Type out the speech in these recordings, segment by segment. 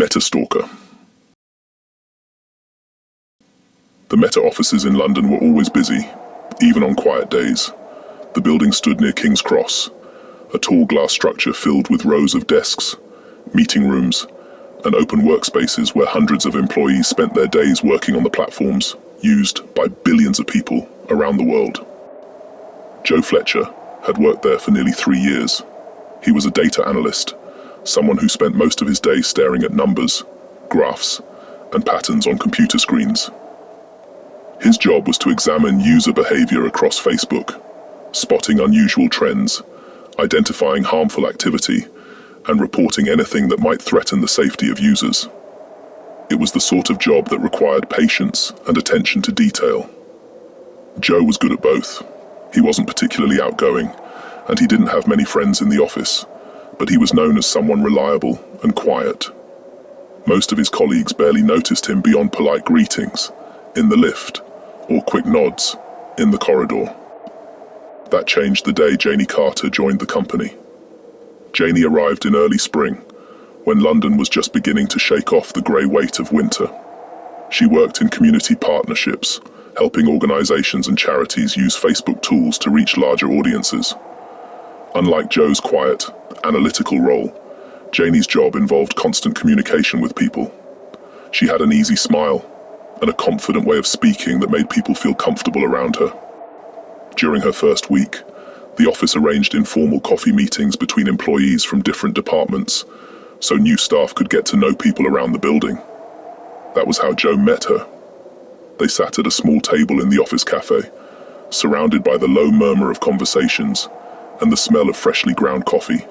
Stalker. The Meta offices in London were always busy, even on quiet days. The building stood near King's Cross, a tall glass structure filled with rows of desks, meeting rooms, and open workspaces where hundreds of employees spent their days working on the platforms used by billions of people around the world. Joe Fletcher had worked there for nearly 3 years. He was a data analyst, someone who spent most of his day staring at numbers, graphs, and patterns on computer screens. His job was to examine user behavior across Facebook, spotting unusual trends, identifying harmful activity, and reporting anything that might threaten the safety of users. It was the sort of job that required patience and attention to detail. Joe was good at both. He wasn't particularly outgoing, and he didn't have many friends in the office, but he was known as someone reliable and quiet. Most of his colleagues barely noticed him beyond polite greetings in the lift or quick nods in the corridor. That changed the day Janie Carter joined the company. Janie arrived in early spring, when London was just beginning to shake off the grey weight of winter. She worked in community partnerships, helping organisations and charities use Facebook tools to reach larger audiences. Unlike Joe's quiet, analytical role, Janie's job involved constant communication with people. She had an easy smile and a confident way of speaking that made people feel comfortable around her. During her first week, the office arranged informal coffee meetings between employees from different departments, so new staff could get to know people around the building. That was how Joe met her. They sat at a small table in the office cafe, surrounded by the low murmur of conversations and the smell of freshly ground coffee.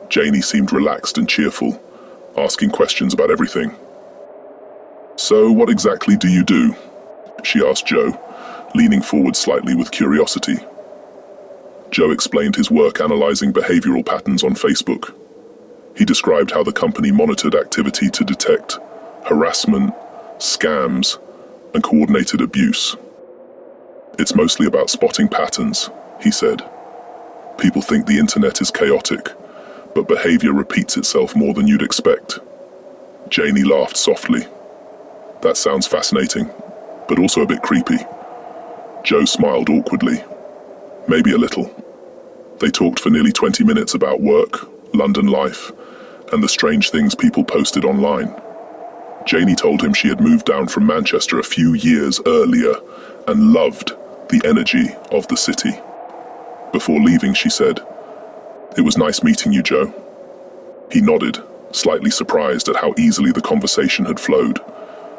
Janie seemed relaxed and cheerful, asking questions about everything. "So what exactly do you do?" she asked Joe, leaning forward slightly with curiosity. Joe explained his work analyzing behavioral patterns on Facebook. He described how the company monitored activity to detect harassment, scams, and coordinated abuse. "It's mostly about spotting patterns," he said. "People think the internet is chaotic, but behavior repeats itself more than you'd expect." Janie laughed softly. "That sounds fascinating, but also a bit creepy." Joe smiled awkwardly. "Maybe a little." They talked for nearly 20 minutes about work, London life, and the strange things people posted online. Janie told him she had moved down from Manchester a few years earlier and loved the energy of the city. Before leaving, she said, "It was nice meeting you, Joe." He nodded, slightly surprised at how easily the conversation had flowed.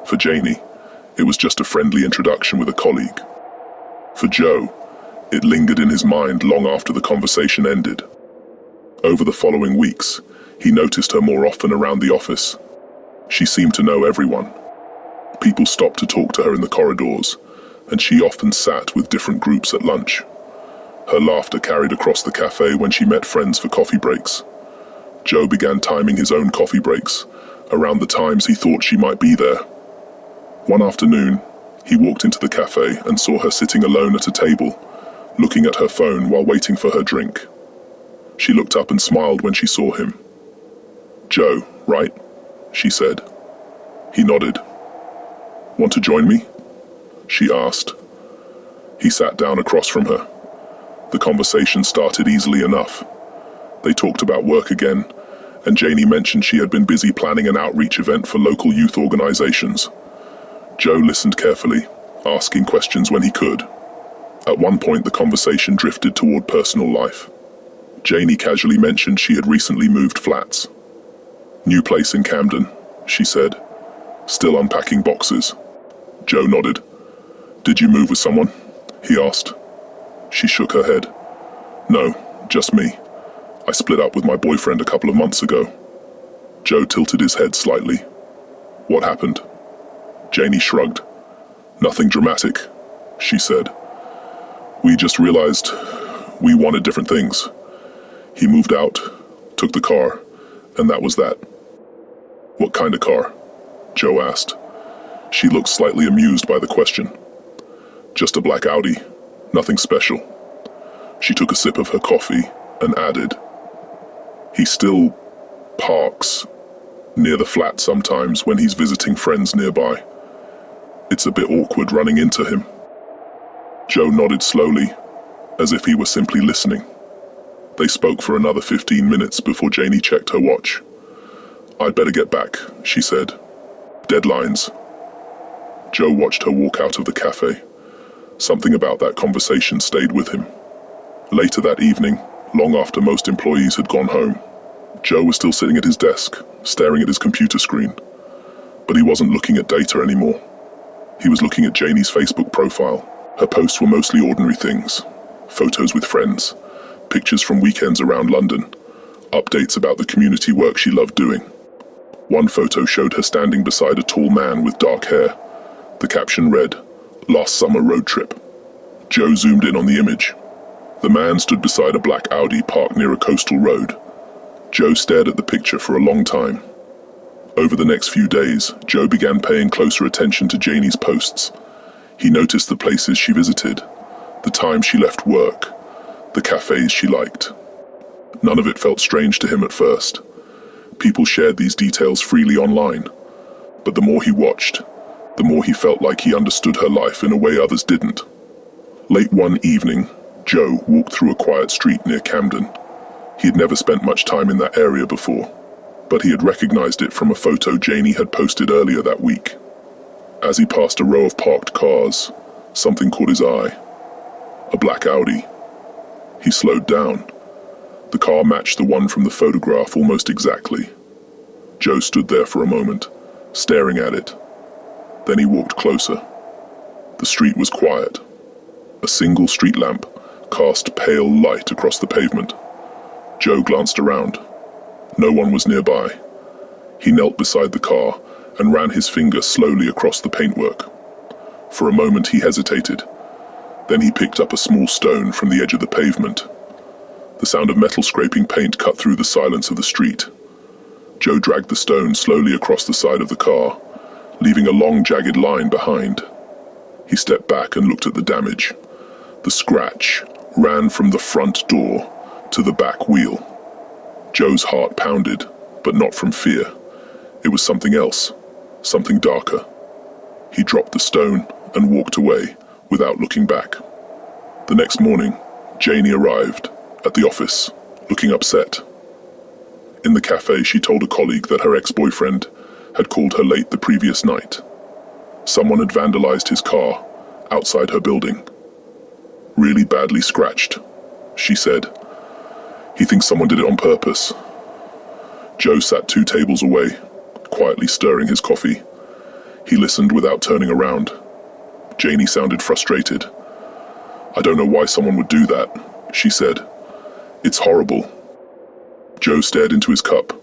For Janie, it was just a friendly introduction with a colleague. For Joe, it lingered in his mind long after the conversation ended. Over the following weeks, he noticed her more often around the office. She seemed to know everyone. People stopped to talk to her in the corridors, and she often sat with different groups at lunch. Her laughter carried across the cafe when she met friends for coffee breaks. Joe began timing his own coffee breaks around the times he thought she might be there. One afternoon, he walked into the cafe and saw her sitting alone at a table, looking at her phone while waiting for her drink. She looked up and smiled when she saw him. "Joe, right?" she said. He nodded. "Want to join me?" she asked. He sat down across from her. The conversation started easily enough. They talked about work again, and Janie mentioned she had been busy planning an outreach event for local youth organizations. Joe listened carefully, asking questions when he could. At one point, the conversation drifted toward personal life. Janie casually mentioned she had recently moved flats. "New place in Camden," she said, still unpacking boxes. Joe nodded. "Did you move with someone?" he asked. She shook her head. "No, just me. I split up with my boyfriend a couple of months ago." Joe tilted his head slightly. "What happened?" Janie shrugged. "Nothing dramatic," she said. "We just realized we wanted different things. He moved out, took the car, and that was that." "What kind of car?" Joe asked. She looked slightly amused by the question. "Just a black Audi, nothing special." She took a sip of her coffee and added, "He still parks near the flat sometimes when he's visiting friends nearby. It's a bit awkward running into him. Joe nodded slowly, as if he were simply listening. They spoke for another 15 minutes before Janie checked her watch. "I'd better get back," she said. "Deadlines." Joe watched her walk out of the cafe. Something about that conversation stayed with him. Later that evening, long after most employees had gone home, Joe was still sitting at his desk, staring at his computer screen. But he wasn't looking at data anymore. He was looking at Janie's Facebook profile. Her posts were mostly ordinary things. Photos with friends, pictures from weekends around London, updates about the community work she loved doing. One photo showed her standing beside a tall man with dark hair. The caption read, "Last summer road trip." Joe zoomed in on the image. The man stood beside a black Audi parked near a coastal road. Joe stared at the picture for a long time. Over the next few days, Joe began paying closer attention to Janie's posts. He noticed the places she visited, the time she left work, the cafes she liked. None of it felt strange to him at first. People shared these details freely online. But the more he watched, the more he felt like he understood her life in a way others didn't. Late one evening, Joe walked through a quiet street near Camden. He had never spent much time in that area before, but he had recognized it from a photo Janie had posted earlier that week. As he passed a row of parked cars, something caught his eye. A black Audi. He slowed down. The car matched the one from the photograph almost exactly. Joe stood there for a moment, staring at it. Then he walked closer. The street was quiet. A single street lamp cast pale light across the pavement. Joe glanced around. No one was nearby. He knelt beside the car and ran his finger slowly across the paintwork. For a moment he hesitated. Then he picked up a small stone from the edge of the pavement. The sound of metal scraping paint cut through the silence of the street. Joe dragged the stone slowly across the side of the car, leaving a long jagged line behind. He stepped back and looked at the damage. The scratch ran from the front door to the back wheel. Joe's heart pounded, but not from fear. It was something else, something darker. He dropped the stone and walked away without looking back. The next morning, Janie arrived at the office, looking upset. In the cafe, she told a colleague that her ex-boyfriend had called her late the previous night. Someone had vandalized his car outside her building. "Really badly scratched," she said. "He thinks someone did it on purpose." Joe sat 2 tables away, quietly stirring his coffee. He listened without turning around. Janie sounded frustrated. "I don't know why someone would do that," she said. "It's horrible." Joe stared into his cup.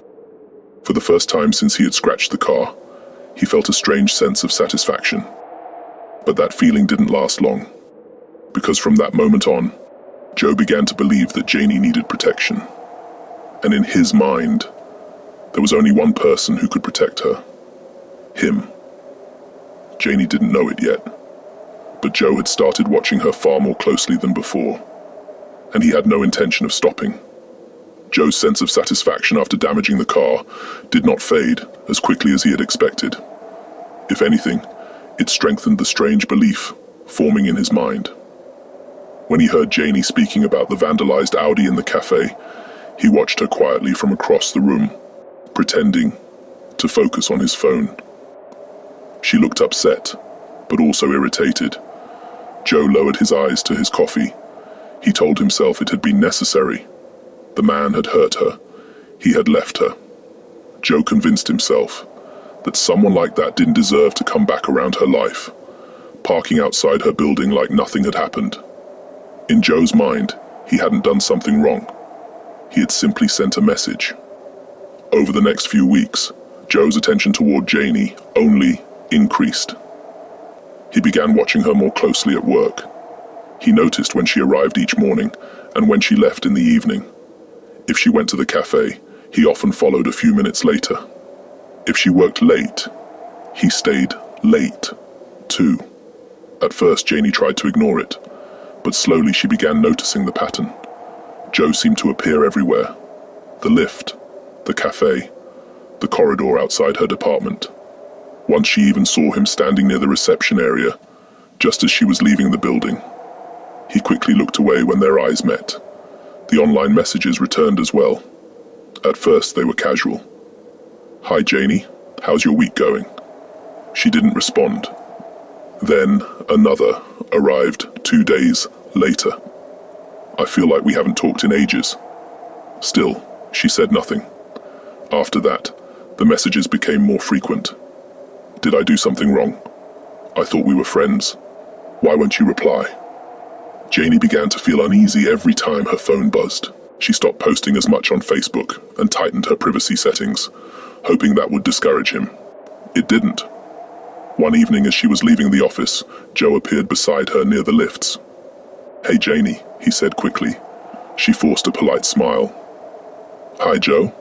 For the first time since he had scratched the car, he felt a strange sense of satisfaction. But that feeling didn't last long, because from that moment on, Joe began to believe that Janie needed protection. And in his mind, there was only one person who could protect her. Him. Janie didn't know it yet, but Joe had started watching her far more closely than before, and he had no intention of stopping. Joe's sense of satisfaction after damaging the car did not fade as quickly as he had expected. If anything, it strengthened the strange belief forming in his mind. When he heard Janie speaking about the vandalized Audi in the cafe, he watched her quietly from across the room, pretending to focus on his phone. She looked upset, but also irritated. Joe lowered his eyes to his coffee. He told himself it had been necessary. The man had hurt her. He had left her. Joe convinced himself that someone like that didn't deserve to come back around her life, parking outside her building like nothing had happened. In Joe's mind, he hadn't done something wrong. He had simply sent a message. Over the next few weeks, Joe's attention toward Janie only increased. He began watching her more closely at work. He noticed when she arrived each morning and when she left in the evening. If she went to the cafe, he often followed a few minutes later. If she worked late, he stayed late, too. At first, Janie tried to ignore it, but slowly she began noticing the pattern. Joe seemed to appear everywhere. The lift, the cafe, the corridor outside her department. Once she even saw him standing near the reception area, just as she was leaving the building. He quickly looked away when their eyes met. The online messages returned as well. At first, they were casual. "Hi, Janie. How's your week going?" She didn't respond. Then another arrived 2 days later. "I feel like we haven't talked in ages." Still, she said nothing. After that, the messages became more frequent. "Did I do something wrong? I thought we were friends. Why won't you reply?" Janie began to feel uneasy every time her phone buzzed. She stopped posting as much on Facebook and tightened her privacy settings, hoping that would discourage him. It didn't. One evening as she was leaving the office, Joe appeared beside her near the lifts. "Hey, Janie," he said quickly. She forced a polite smile. "Hi, Joe.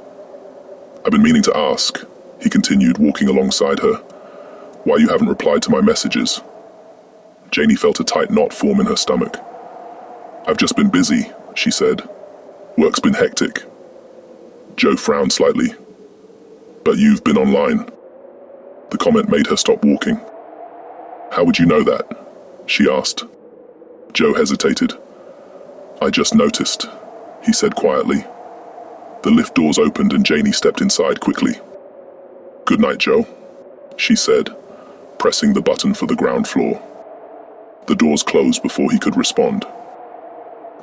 I've been meaning to ask," he continued, walking alongside her, "why you haven't replied to my messages." Janie felt a tight knot form in her stomach. "I've just been busy," she said. "Work's been hectic." Joe frowned slightly. "But you've been online." The comment made her stop walking. "How would you know that?" she asked. Joe hesitated. "I just noticed," he said quietly. The lift doors opened and Janie stepped inside quickly. "Good night, Joe," she said, pressing the button for the ground floor. The doors closed before he could respond.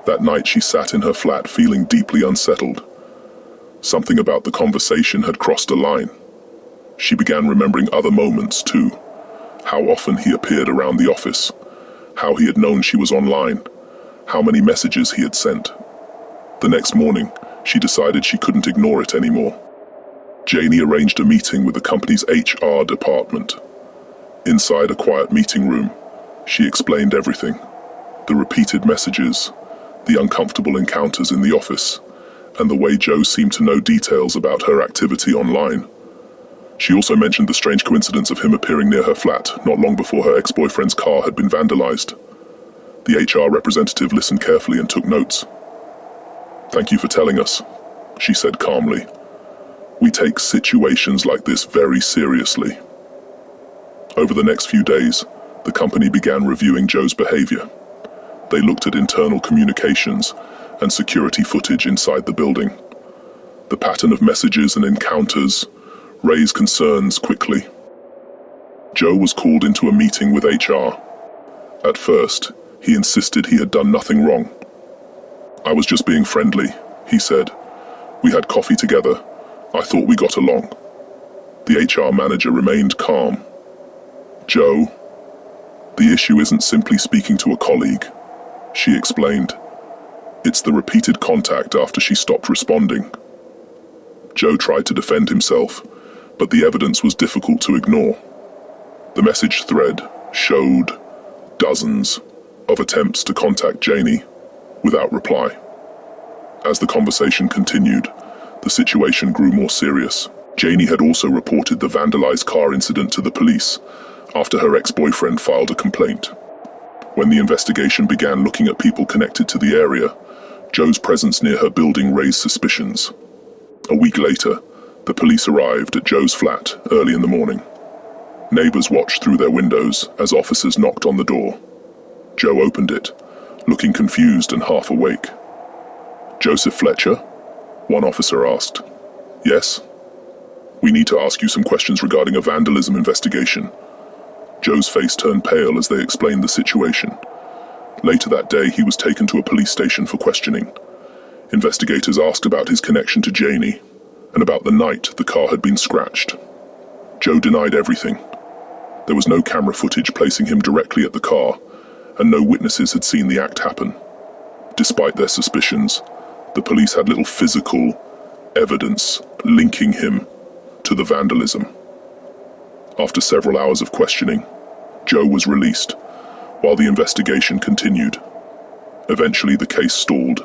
That night she sat in her flat feeling deeply unsettled. Something about the conversation had crossed a line. She began remembering other moments too. How often he appeared around the office. How he had known she was online. How many messages he had sent. The next morning, she decided she couldn't ignore it anymore. Janie arranged a meeting with the company's HR department. Inside a quiet meeting room, she explained everything. The repeated messages, the uncomfortable encounters in the office, and the way Joe seemed to know details about her activity online. She also mentioned the strange coincidence of him appearing near her flat not long before her ex-boyfriend's car had been vandalized. The HR representative listened carefully and took notes. "Thank you for telling us," she said calmly. "We take situations like this very seriously." Over the next few days, the company began reviewing Joe's behavior. They looked at internal communications and security footage inside the building. The pattern of messages and encounters raised concerns quickly. Joe was called into a meeting with HR. At first, he insisted he had done nothing wrong. "I was just being friendly," he said. "We had coffee together. I thought we got along." The HR manager remained calm. "Joe, the issue isn't simply speaking to a colleague," she explained. "It's the repeated contact after she stopped responding." Joe tried to defend himself, but the evidence was difficult to ignore. The message thread showed dozens of attempts to contact Janie without reply. As the conversation continued, the situation grew more serious. Janie had also reported the vandalized car incident to the police after her ex-boyfriend filed a complaint. When the investigation began looking at people connected to the area, Joe's presence near her building raised suspicions. A week later, the police arrived at Joe's flat early in the morning. Neighbors watched through their windows as officers knocked on the door. Joe opened it, looking confused and half awake. "Joseph Fletcher?" one officer asked. "Yes. We need to ask you some questions regarding a vandalism investigation." Joe's face turned pale as they explained the situation. Later that day, he was taken to a police station for questioning. Investigators asked about his connection to Janie and about the night the car had been scratched. Joe denied everything. There was no camera footage placing him directly at the car, and no witnesses had seen the act happen. Despite their suspicions, the police had little physical evidence linking him to the vandalism. After several hours of questioning, Joe was released, while the investigation continued. Eventually the case stalled.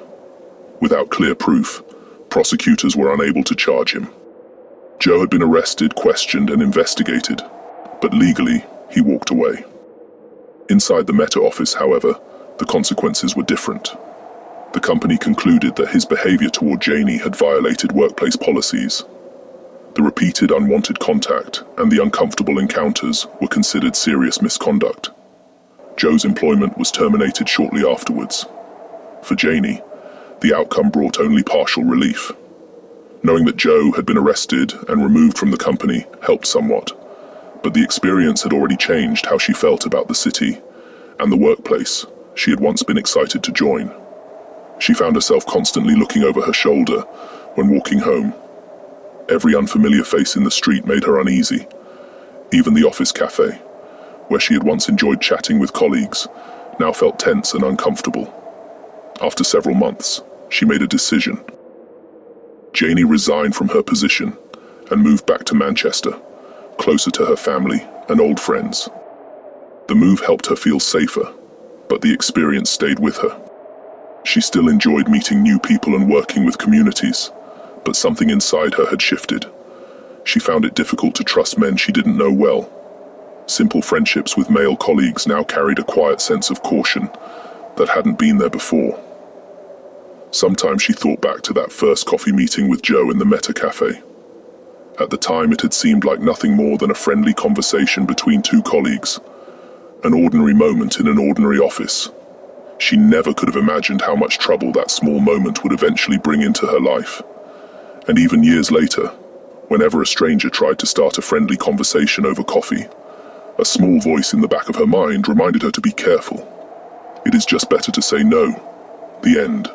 Without clear proof, prosecutors were unable to charge him. Joe had been arrested, questioned, and investigated, but legally, he walked away. Inside the Meta office, however, the consequences were different. The company concluded that his behavior toward Janie had violated workplace policies. The repeated unwanted contact and the uncomfortable encounters were considered serious misconduct. Joe's employment was terminated shortly afterwards. For Janie, the outcome brought only partial relief. Knowing that Joe had been arrested and removed from the company helped somewhat, but the experience had already changed how she felt about the city and the workplace she had once been excited to join. She found herself constantly looking over her shoulder when walking home. Every unfamiliar face in the street made her uneasy. Even the office cafe, where she had once enjoyed chatting with colleagues, now felt tense and uncomfortable. After several months, she made a decision. Janie resigned from her position and moved back to Manchester, closer to her family and old friends. The move helped her feel safer, but the experience stayed with her. She still enjoyed meeting new people and working with communities, but something inside her had shifted. She found it difficult to trust men she didn't know well. Simple friendships with male colleagues now carried a quiet sense of caution that hadn't been there before. Sometimes she thought back to that first coffee meeting with Joe in the Meta Cafe. At the time, it had seemed like nothing more than a friendly conversation between two colleagues, an ordinary moment in an ordinary office. She never could have imagined how much trouble that small moment would eventually bring into her life. And even years later, whenever a stranger tried to start a friendly conversation over coffee, a small voice in the back of her mind reminded her to be careful. It is just better to say no. The end.